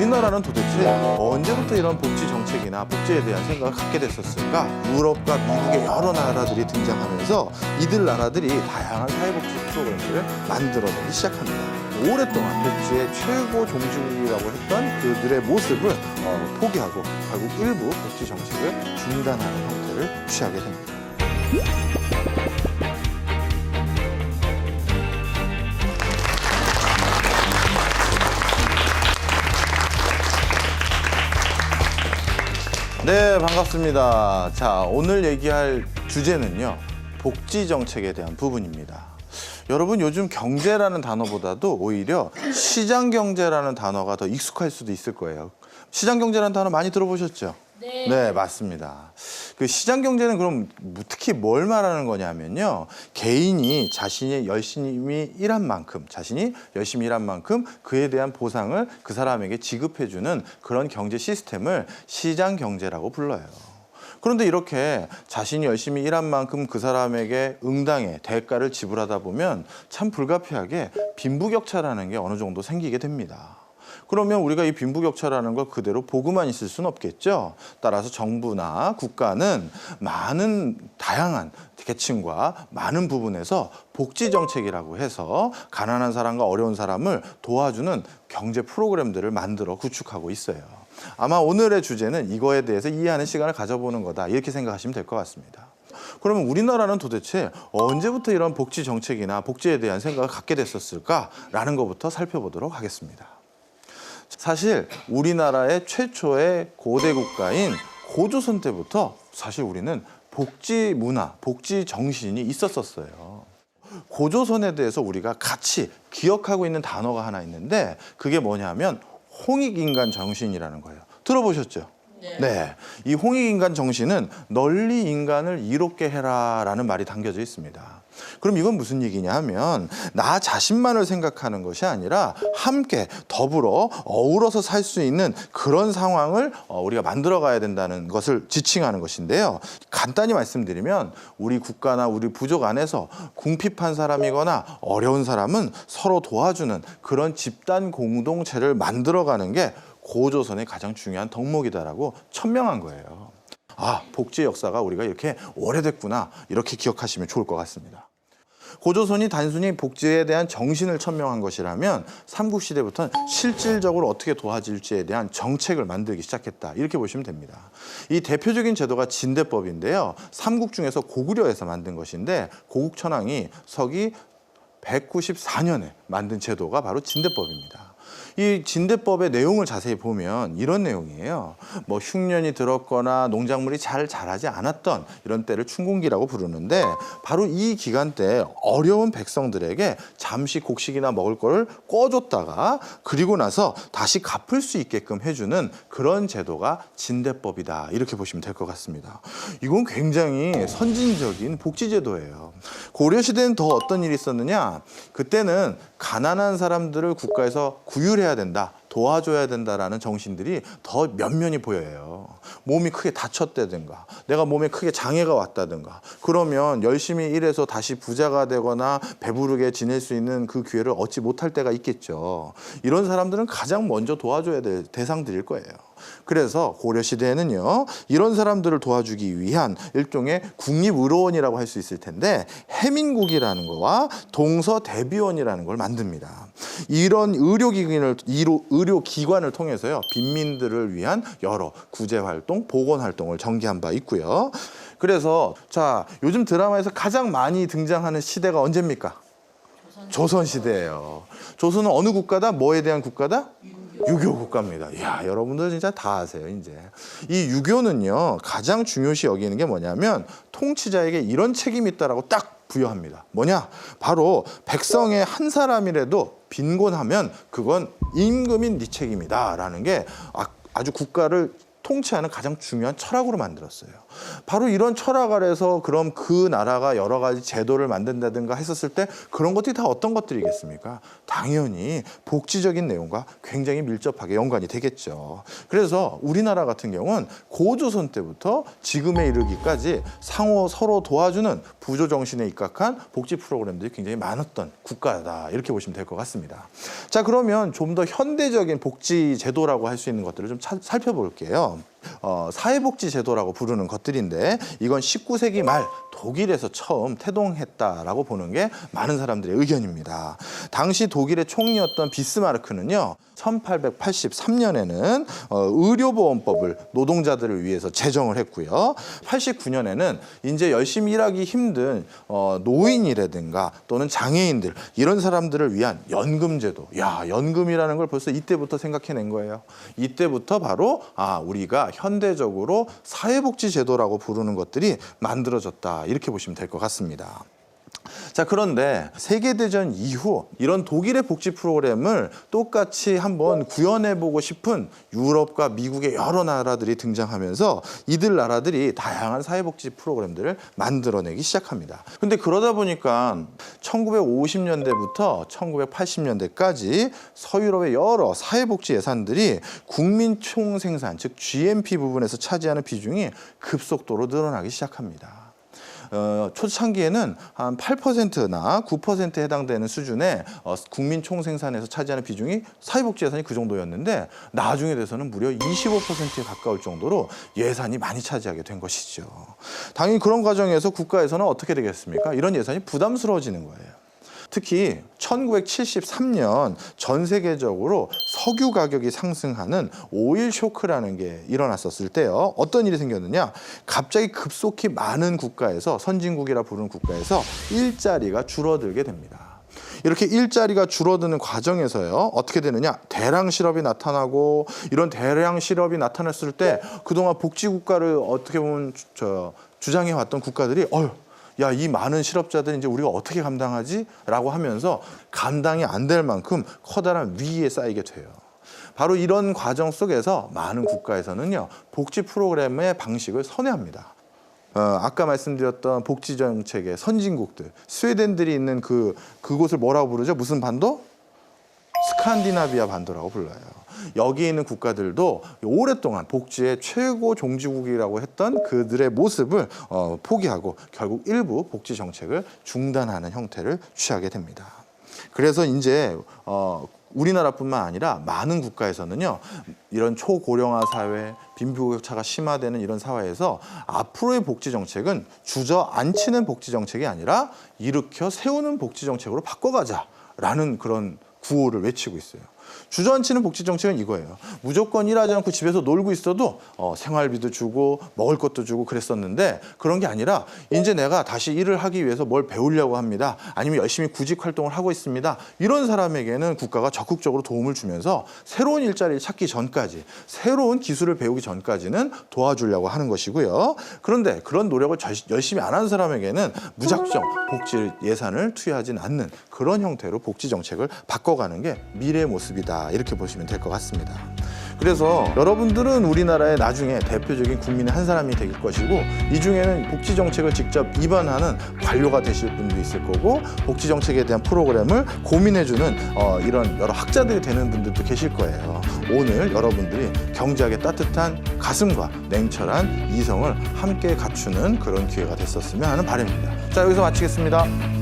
우리나라는 도대체 언제부터 이런 복지 정책이나 복지에 대한 생각을 갖게 됐었을까? 유럽과 미국의 여러 나라들이 등장하면서 이들 나라들이 다양한 사회복지 프로그램들을 만들어내기 시작합니다. 오랫동안 복지의 최고 종주국이라고 했던 그들의 모습을 포기하고 결국 일부 복지 정책을 중단하는 형태를 취하게 됩니다. 네, 반갑습니다. 자, 오늘 얘기할 주제는요, 복지 정책에 대한 부분입니다. 여러분, 요즘 경제라는 단어보다도 오히려 시장 경제라는 단어가 더 익숙할 수도 있을 거예요. 시장 경제라는 단어 많이 들어보셨죠? 네. 네, 맞습니다. 그 시장 경제는 그럼 특히 뭘 말하는 거냐면요. 개인이 자신이 열심히 일한 만큼 그에 대한 보상을 그 사람에게 지급해주는 그런 경제 시스템을 시장 경제라고 불러요. 그런데 이렇게 자신이 열심히 일한 만큼 그 사람에게 응당의 대가를 지불하다 보면 참 불가피하게 빈부격차라는 게 어느 정도 생기게 됩니다. 그러면 우리가 이 빈부격차라는 걸 그대로 보고만 있을 수는 없겠죠. 따라서 정부나 국가는 다양한 계층과 많은 부분에서 복지 정책이라고 해서 가난한 사람과 어려운 사람을 도와주는 경제 프로그램들을 만들어 구축하고 있어요. 아마 오늘의 주제는 이거에 대해서 이해하는 시간을 가져보는 거다, 이렇게 생각하시면 될 것 같습니다. 그러면 우리나라는 도대체 언제부터 이런 복지 정책이나 복지에 대한 생각을 갖게 됐었을까라는 것부터 살펴보도록 하겠습니다. 사실 우리나라의 최초의 고대 국가인 고조선 때부터 사실 우리는 복지 문화, 복지 정신이 있었어요. 고조선에 대해서 우리가 같이 기억하고 있는 단어가 하나 있는데 그게 뭐냐면 홍익인간 정신이라는 거예요. 들어보셨죠? 네. 이 홍익인간 정신은 널리 인간을 이롭게 해라라는 말이 담겨져 있습니다. 그럼 이건 무슨 얘기냐 하면 나 자신만을 생각하는 것이 아니라 함께 더불어 어우러서 살 수 있는 그런 상황을 우리가 만들어 가야 된다는 것을 지칭하는 것인데요. 간단히 말씀드리면 우리 국가나 우리 부족 안에서 궁핍한 사람이거나 어려운 사람은 서로 도와주는 그런 집단 공동체를 만들어가는 게 고조선의 가장 중요한 덕목이다라고 천명한 거예요. 아, 복지의 역사가 우리가 이렇게 오래됐구나, 이렇게 기억하시면 좋을 것 같습니다. 고조선이 단순히 복지에 대한 정신을 천명한 것이라면 삼국시대부터는 실질적으로 어떻게 도와줄지에 대한 정책을 만들기 시작했다, 이렇게 보시면 됩니다. 이 대표적인 제도가 진대법인데요. 삼국 중에서 고구려에서 만든 것인데 고국천왕이 서기 194년에 만든 제도가 바로 진대법입니다. 이 진대법의 내용을 자세히 보면 이런 내용이에요. 뭐 흉년이 들었거나 농작물이 잘 자라지 않았던 이런 때를 춘곤기라고 부르는데 바로 이 기간 때 어려운 백성들에게 잠시 곡식이나 먹을 거를 꿔줬다가 그리고 나서 다시 갚을 수 있게끔 해주는 그런 제도가 진대법이다, 이렇게 보시면 될 것 같습니다. 이건 굉장히 선진적인 복지제도예요. 고려시대는 더 어떤 일이 있었느냐, 그때는 가난한 사람들을 국가에서 구휼해야 된다, 도와줘야 된다라는 정신들이 더 면면히 보여요. 몸이 크게 다쳤다든가 내가 몸에 크게 장애가 왔다든가 그러면 열심히 일해서 다시 부자가 되거나 배부르게 지낼 수 있는 그 기회를 얻지 못할 때가 있겠죠. 이런 사람들은 가장 먼저 도와줘야 될 대상들일 거예요. 그래서 고려시대에는요, 이런 사람들을 도와주기 위한 일종의 국립의료원이라고 할 수 있을 텐데 해민국이라는 거와 동서대비원이라는 걸 만듭니다. 이런 의료기관을 통해서요, 빈민들을 위한 여러 구제활동, 보건활동을 전개한 바 있고요. 그래서 자, 요즘 드라마에서 가장 많이 등장하는 시대가 언제입니까? 조선시대예요. 조선은 어느 국가다? 뭐에 대한 국가다? 유교 국가입니다. 이야, 여러분들 진짜 다 아세요, 이제. 이 유교는요, 가장 중요시 여기는 게 뭐냐면 통치자에게 이런 책임이 있다라고 딱 부여합니다. 뭐냐? 바로 백성의 한 사람이라도 빈곤하면 그건 임금인 네 책임이다라는 게 아주 국가를 통치하는 가장 중요한 철학으로 만들었어요. 바로 이런 철학 아래서 그럼 그 나라가 여러 가지 제도를 만든다든가 했었을 때 그런 것들이 다 어떤 것들이겠습니까? 당연히 복지적인 내용과 굉장히 밀접하게 연관이 되겠죠. 그래서 우리나라 같은 경우는 고조선 때부터 지금에 이르기까지 상호 서로 도와주는 부조 정신에 입각한 복지 프로그램들이 굉장히 많았던 국가다, 이렇게 보시면 될 것 같습니다. 자, 그러면 좀 더 현대적인 복지 제도라고 할 수 있는 것들을 좀 살펴볼게요. 사회복지 제도라고 부르는 것들인데 이건 19세기 말 독일에서 처음 태동했다라고 보는 게 많은 사람들의 의견입니다. 당시 독일의 총리였던 비스마르크는요, 1883년에는 의료보험법을 노동자들을 위해서 제정을 했고요. 89년에는 이제 열심히 일하기 힘든 노인이라든가 또는 장애인들, 이런 사람들을 위한 연금제도. 야, 연금이라는 걸 벌써 이때부터 생각해낸 거예요. 이때부터 바로 우리가 현대적으로 사회복지 제도라고 부르는 것들이 만들어졌다, 이렇게 보시면 될 것 같습니다. 자, 그런데 세계대전 이후 이런 독일의 복지 프로그램을 똑같이 한번 구현해보고 싶은 유럽과 미국의 여러 나라들이 등장하면서 이들 나라들이 다양한 사회복지 프로그램들을 만들어내기 시작합니다. 근데 그러다 보니까 1950년대부터 1980년대까지 서유럽의 여러 사회복지 예산들이 국민 총생산, 즉 GNP 부분에서 차지하는 비중이 급속도로 늘어나기 시작합니다. 초창기에는 한 8%나 9%에 해당되는 수준의 국민 총생산에서 차지하는 비중이 사회복지 예산이 그 정도였는데 나중에 돼서는 무려 25%에 가까울 정도로 예산이 많이 차지하게 된 것이죠. 당연히 그런 과정에서 국가에서는 어떻게 되겠습니까? 이런 예산이 부담스러워지는 거예요. 특히 1973년 전 세계적으로 석유 가격이 상승하는 오일 쇼크라는 게 일어났었을 때요. 어떤 일이 생겼느냐? 갑자기 급속히 많은 국가에서, 선진국이라 부르는 국가에서 일자리가 줄어들게 됩니다. 이렇게 일자리가 줄어드는 과정에서요, 어떻게 되느냐? 대량 실업이 나타나고, 이런 대량 실업이 나타났을 때 그동안 복지국가를 어떻게 보면 주장해왔던 국가들이 야, 이 많은 실업자들 이제 우리가 어떻게 감당하지? 라고 하면서 감당이 안 될 만큼 커다란 위기에 쌓이게 돼요. 바로 이런 과정 속에서 많은 국가에서는요, 복지 프로그램의 방식을 선회합니다. 아까 말씀드렸던 복지 정책의 선진국들, 스웨덴들이 있는 그곳을 뭐라고 부르죠? 무슨 반도? 스칸디나비아 반도라고 불러요. 여기 있는 국가들도 오랫동안 복지의 최고 종주국이라고 했던 그들의 모습을 포기하고 결국 일부 복지 정책을 중단하는 형태를 취하게 됩니다. 그래서 이제 우리나라뿐만 아니라 많은 국가에서는요, 이런 초고령화 사회, 빈부격차가 심화되는 이런 사회에서 앞으로의 복지 정책은 주저앉히는 복지 정책이 아니라 일으켜 세우는 복지 정책으로 바꿔가자라는 그런 구호를 외치고 있어요. 주저앉히는 복지 정책은 이거예요. 무조건 일하지 않고 집에서 놀고 있어도 생활비도 주고 먹을 것도 주고 그랬었는데, 그런 게 아니라 이제 내가 다시 일을 하기 위해서 뭘 배우려고 합니다. 아니면 열심히 구직 활동을 하고 있습니다. 이런 사람에게는 국가가 적극적으로 도움을 주면서 새로운 일자리를 찾기 전까지, 새로운 기술을 배우기 전까지는 도와주려고 하는 것이고요. 그런데 그런 노력을 열심히 안 하는 사람에게는 무작정 복지 예산을 투여하진 않는 그런 형태로 복지 정책을 바꿔가는 게 미래의 모습이다, 이렇게 보시면 될 것 같습니다. 그래서 여러분들은 우리나라의 나중에 대표적인 국민의 한 사람이 될 것이고, 이 중에는 복지 정책을 직접 입안하는 관료가 되실 분도 있을 거고, 복지 정책에 대한 프로그램을 고민해주는 이런 여러 학자들이 되는 분들도 계실 거예요. 오늘 여러분들이 경제학의 따뜻한 가슴과 냉철한 이성을 함께 갖추는 그런 기회가 됐었으면 하는 바람입니다. 자, 여기서 마치겠습니다.